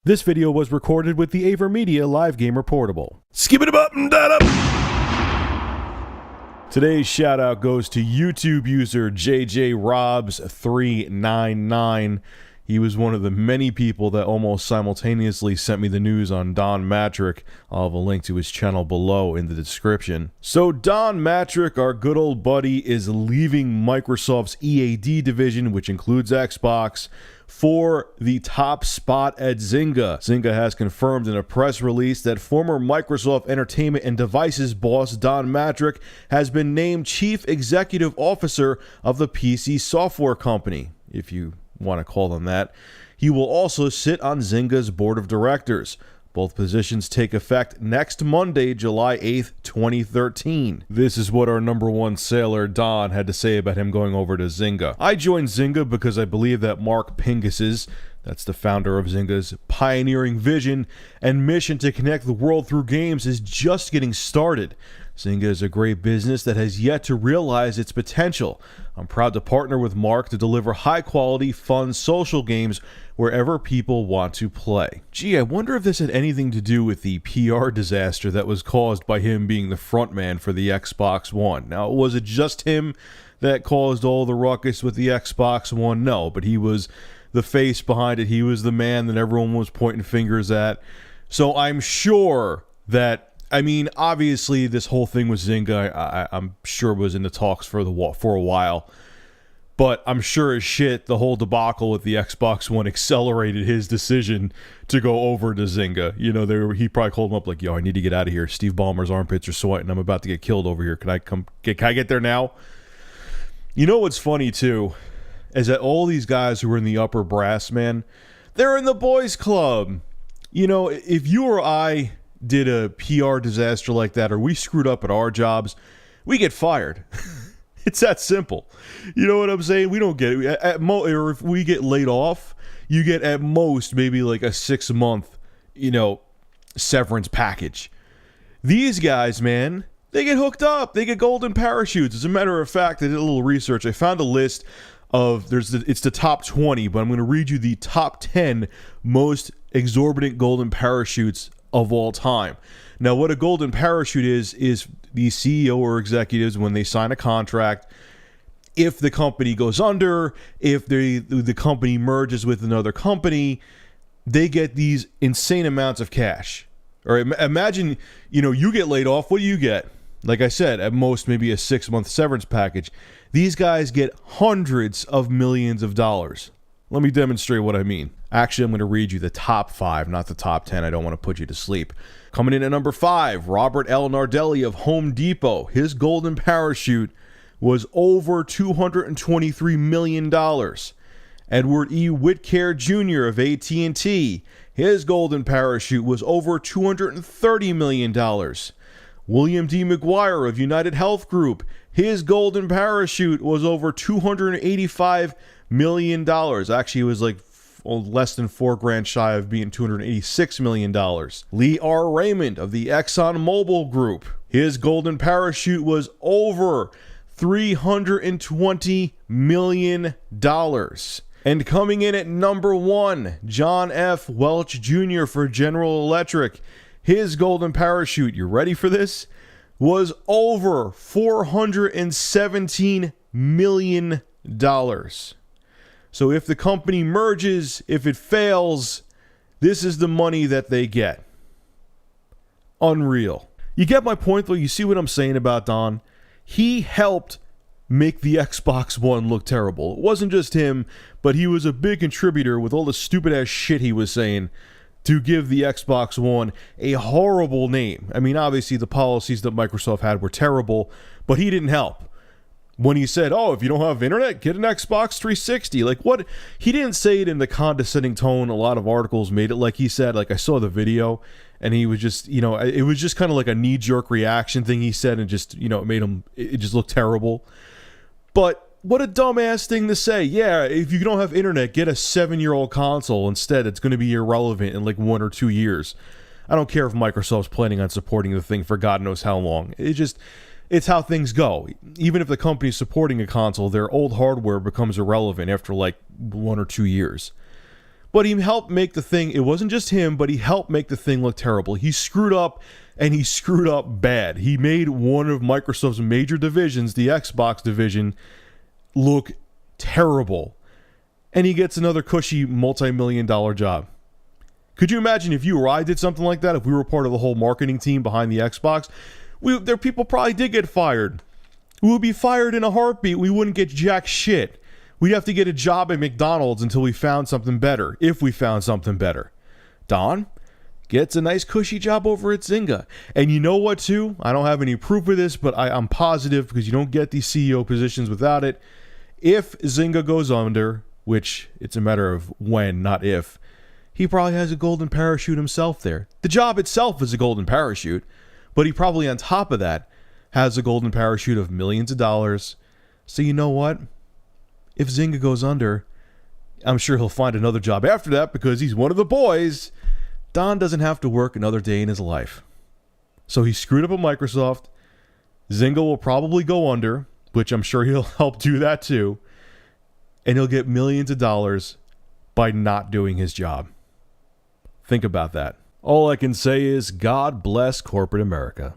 This video was recorded with the AverMedia Live Gamer Portable. Skip it up and that up! Today's shout out goes to YouTube user JJRobs399. He was one of the many people that almost simultaneously sent me the news on Don Mattrick. I'll have a link to his channel below in the description. So Don Mattrick, our good old buddy, is leaving Microsoft's EAD division, which includes Xbox, for the top spot at Zynga. Zynga has confirmed in a press release that former Microsoft Entertainment and Devices boss Don Mattrick has been named Chief Executive Officer of the PC software company, if you want to call them that. He will also sit on Zynga's board of directors. Both positions take effect next Monday, July 8th, 2013. This is what our number one sailor, Don, had to say about him going over to Zynga. I joined Zynga because I believe that Mark Pingus's, that's the founder of Zynga's, pioneering vision and mission to connect the world through games is just getting started. Zynga is a great business that has yet to realize its potential. I'm proud to partner with Mark to deliver high-quality, fun, social games wherever people want to play. Gee, I wonder if this had anything to do with the PR disaster that was caused by him being the frontman for the Xbox One. Now, was it just him that caused all the ruckus with the Xbox One? No, but he was the face behind it. He was the man that everyone was pointing fingers at. So I'm sure that, I mean, obviously this whole thing with Zynga, I'm sure was in the talks for a while. But I'm sure as shit the whole debacle with the Xbox One accelerated his decision to go over to Zynga. You know, he probably called him up like, yo, I need to get out of here. Steve Ballmer's armpits are sweating. I'm about to get killed over here. Can I get there now? You know what's funny, too, is that all these guys who are in the upper brass, man, they're in the boys club. You know, if you or I did a PR disaster like that, or we screwed up at our jobs, we get fired. It's that simple. You know what I'm saying? We don't get it. Or if we get laid off, you get at most maybe like a 6-month, severance package. These guys, man, they get hooked up. They get golden parachutes. As a matter of fact, I did a little research. I found a list of, it's the top 20, but I'm going to read you the top 10 most exorbitant golden parachutes of all time. Now, what a golden parachute is the CEO or executives, when they sign a contract, if the company goes under, if the company merges with another company, they get these insane amounts of cash. Or imagine, you get laid off. What do you get? Like I said, at most maybe a 6-month severance package. These guys get hundreds of millions of dollars. Let me demonstrate what I mean. Actually, I'm going to read you the top 5, not the top 10. I don't want to put you to sleep. Coming in at number 5, Robert L. Nardelli of Home Depot. His golden parachute was over $223 million. Edward E. Whitcare Jr. of AT&T. His golden parachute was over $230 million. William D. McGuire of United Health Group. His golden parachute was over $285 million. Actually, it was like less than $4,000 shy of being $286 million. Lee R. Raymond of the ExxonMobil Group. His golden parachute was over $320 million. And coming in at number 1, John F. Welch Jr. for General Electric. His golden parachute, you ready for this, was over $417 million. So if the company merges, if it fails, this is the money that they get. Unreal. You get my point, though? You see what I'm saying about Don? He helped make the Xbox One look terrible. It wasn't just him, but he was a big contributor with all the stupid-ass shit he was saying to give the Xbox One a horrible name. I mean, obviously the policies that Microsoft had were terrible, but he didn't help. When he said, oh, if you don't have internet, get an Xbox 360. Like, what? He didn't say it in the condescending tone. A lot of articles made it like he said. Like, I saw the video, and he was just, it was just kind of like a knee-jerk reaction thing he said, and just, it just looked terrible. But what a dumbass thing to say. Yeah, if you don't have internet, get a 7-year-old console instead. It's going to be irrelevant in like 1 or 2 years. I don't care if Microsoft's planning on supporting the thing for God knows how long. It's how things go. Even if the company's supporting a console, their old hardware becomes irrelevant after like 1 or 2 years. But he helped make the thing, it wasn't just him, but he helped make the thing look terrible. He screwed up, and he screwed up bad. He made one of Microsoft's major divisions, the Xbox division, look terrible. And he gets another cushy multi-million-dollar job. Could you imagine if you or I did something like that, if we were part of the whole marketing team behind the Xbox? There people probably did get fired. We would be fired in a heartbeat. We wouldn't get jack shit. We'd have to get a job at McDonald's until we found something better, if we found something better. Don gets a nice cushy job over at Zynga. And you know what, too? I don't have any proof of this, but I'm positive, because you don't get these CEO positions without it. If Zynga goes under, which it's a matter of when, not if, he probably has a golden parachute himself there. The job itself is a golden parachute, but he probably on top of that has a golden parachute of millions of dollars. So you know what? If Zynga goes under, I'm sure he'll find another job after that, because he's one of the boys. Don doesn't have to work another day in his life. So he screwed up at Microsoft. Zynga will probably go under, which I'm sure he'll help do that too. And he'll get millions of dollars by not doing his job. Think about that. All I can say is God bless corporate America.